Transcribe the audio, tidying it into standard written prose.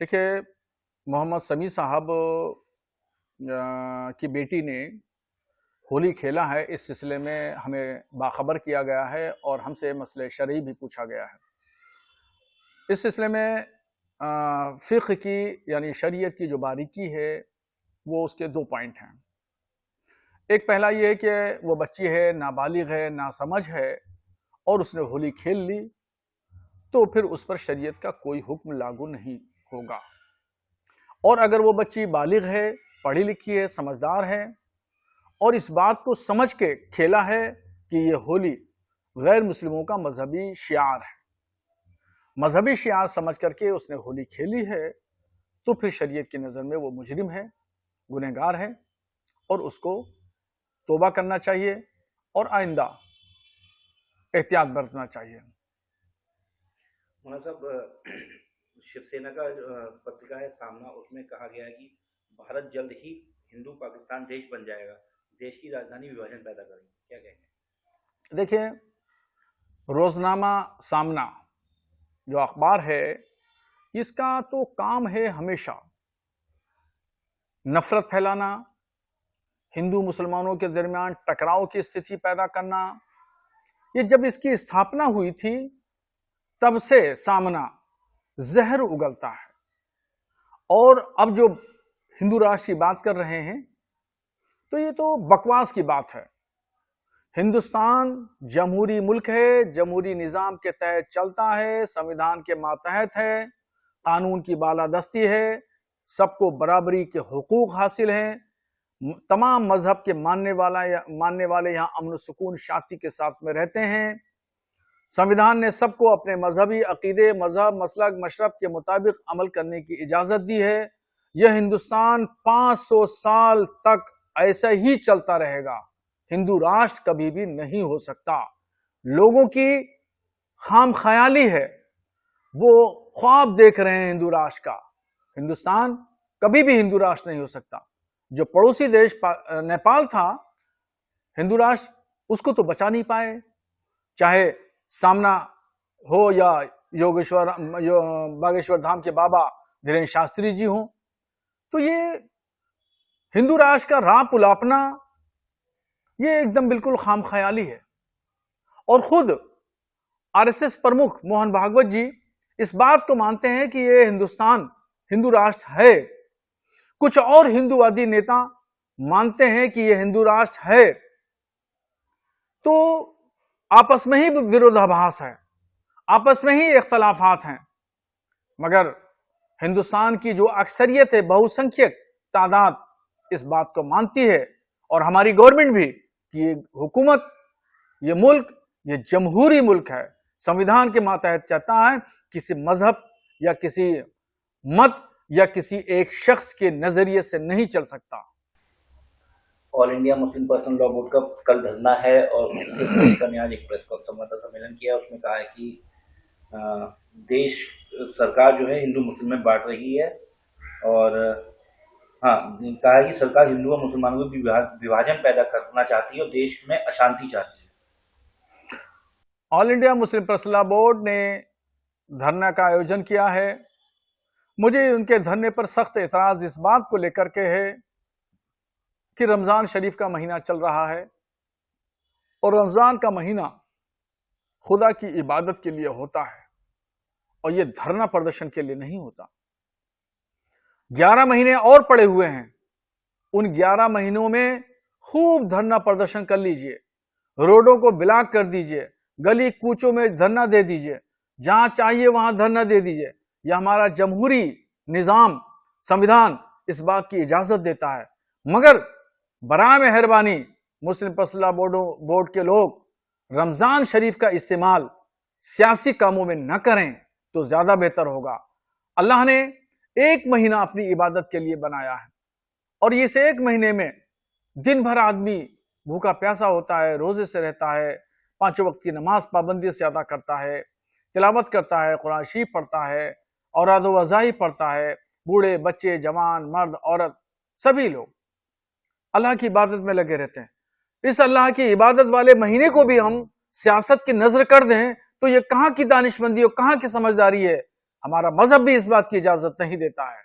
دیکھیے، محمد سمیع صاحب کی بیٹی نے ہولی کھیلا ہے، اس سلسلے میں ہمیں باخبر کیا گیا ہے اور ہم سے مسئلہ شرعی بھی پوچھا گیا ہے۔ اس سلسلے میں فقہ کی یعنی شریعت کی جو باریکی ہے وہ اس کے 2 پوائنٹ ہیں۔ ایک پہلا یہ ہے کہ وہ بچی ہے، نابالغ ہے، ناسمجھ ہے اور اس نے ہولی کھیل لی تو پھر اس پر شریعت کا کوئی حکم لاگو نہیں ہوگا۔ اور اگر وہ بچی بالغ ہے، پڑھی لکھی ہے، سمجھدار ہے اور اس بات کو سمجھ کے کھیلا ہے کہ یہ ہولی غیر مسلموں کا مذہبی شعار ہے، مذہبی شعار سمجھ کر کے اس نے ہولی کھیلی ہے تو پھر شریعت کی نظر میں وہ مجرم ہے، گنہگار ہے اور اس کو توبہ کرنا چاہیے اور آئندہ احتیاط برتنا چاہیے۔ مولانا صاحب، شیو سینا کا پترکا ہے سامنا، اس میں کہا گیا ہے کہ بھارت جلد ہی ہندو پاکستان دیش بن جائے گا، دیش کی راجدھانی وبھاجن پیدا کریں گے، کیا کہیں گے؟ دیکھیں، روزنامہ سامنا جو اخبار ہے اس کا تو کام ہے ہمیشہ نفرت پھیلانا، ہندو مسلمانوں کے درمیان ٹکراؤ کی استھتی پیدا کرنا۔ یہ جب اس کی استھاپنا ہوئی تھی تب سے سامنا زہر اگلتا ہے، اور اب جو ہندو راشٹر کی بات کر رہے ہیں تو یہ تو بکواس کی بات ہے۔ ہندوستان جمہوری ملک ہے، جمہوری نظام کے تحت چلتا ہے، سنویدھان کے ماتحت ہے، قانون کی بالادستی ہے، سب کو برابری کے حقوق حاصل ہیں، تمام مذہب کے ماننے والے یہاں امن و سکون شانتی کے ساتھ میں رہتے ہیں۔ سنویدھان نے سب کو اپنے مذہبی عقیدے، مذہب، مسلک، مشرب کے مطابق عمل کرنے کی اجازت دی ہے۔ یہ ہندوستان 500 سال تک ایسا ہی چلتا رہے گا، ہندو راشٹر کبھی بھی نہیں ہو سکتا۔ لوگوں کی خام خیالی ہے، وہ خواب دیکھ رہے ہیں ہندو راشٹر کا۔ ہندوستان کبھی بھی ہندو راشٹر نہیں ہو سکتا۔ جو پڑوسی دیش نیپال تھا ہندو راشٹر، اس کو تو بچا نہیں پائے، چاہے سامنا ہو یا باگیشور دھام کے بابا دھیرین شاستری جی ہوں۔ تو یہ ہندو راشٹر کا راہ پلاپنا یہ ایک دم بالکل خام خیالی ہے، اور خود آر ایس ایس پرمکھ موہن بھاگوت جی اس بات کو مانتے ہیں کہ یہ ہندوستان ہندو راشٹر ہے۔ کچھ اور ہندووادی نیتا مانتے ہیں کہ یہ ہندو راشٹر ہے۔ تو آپس میں ہی ورودھابھاس ہے، آپس میں ہی اختلافات ہیں، مگر ہندوستان کی جو اکثریت ہے، بہو تعداد اس بات کو مانتی ہے، اور ہماری گورنمنٹ بھی کہ یہ حکومت، یہ ملک، یہ جمہوری ملک ہے، سنویدھان کے ماتحت چلتا ہے، کسی مذہب یا کسی مت یا کسی ایک شخص کے نظریے سے نہیں چل سکتا۔ All India Muslim personal law board کا کل دھرنا ہے اور اس نے آج ایک پریس سنوادداتا سمیلن کیا، اس میں کہا ہے کہ دیش سرکار جو ہے ہندو مسلم میں بانٹ رہی ہے، اور کہا ہے کہ سرکار ہندو اور مسلمانوں میں وبھاجن پیدا کرنا چاہتی ہے اور دیش میں اشانتی چاہتی ہے۔ All India Muslim personal law board نے دھرنا کا آیوجن کیا ہے۔ مجھے ان کے دھرنے پر سخت اعتراض اس بات کو لے کر کے ہے کہ رمضان شریف کا مہینہ چل رہا ہے، اور رمضان کا مہینہ خدا کی عبادت کے لیے ہوتا ہے، اور یہ دھرنا پردرشن کے لیے نہیں ہوتا۔ 11 مہینے اور پڑے ہوئے ہیں، ان 11 مہینوں میں خوب دھرنا پردرشن کر لیجئے، روڈوں کو بلاک کر دیجئے، گلی کوچوں میں دھرنا دے دیجئے، جہاں چاہیے وہاں دھرنا دے دیجئے۔ یہ ہمارا جمہوری نظام، سنویدھان اس بات کی اجازت دیتا ہے، مگر برائے مہربانی مسلم پرسنل لاء بورڈ کے لوگ رمضان شریف کا استعمال سیاسی کاموں میں نہ کریں تو زیادہ بہتر ہوگا۔ اللہ نے ایک مہینہ اپنی عبادت کے لیے بنایا ہے، اور اس ایک مہینے میں دن بھر آدمی بھوکا پیاسا ہوتا ہے، روزے سے رہتا ہے، 5 وقت کی نماز پابندی سے ادا کرتا ہے، تلاوت کرتا ہے، قرآن شریف پڑھتا ہے، اوراد و وظائف پڑھتا ہے، بوڑھے بچے جوان مرد عورت سبھی لوگ اللہ کی عبادت میں لگے رہتے ہیں۔ اس اللہ کی عبادت والے مہینے کو بھی ہم سیاست کی نظر کر دیں تو یہ کہاں کی دانشمندی اور کہاں کی سمجھداری ہے؟ ہمارا مذہب بھی اس بات کی اجازت نہیں دیتا ہے۔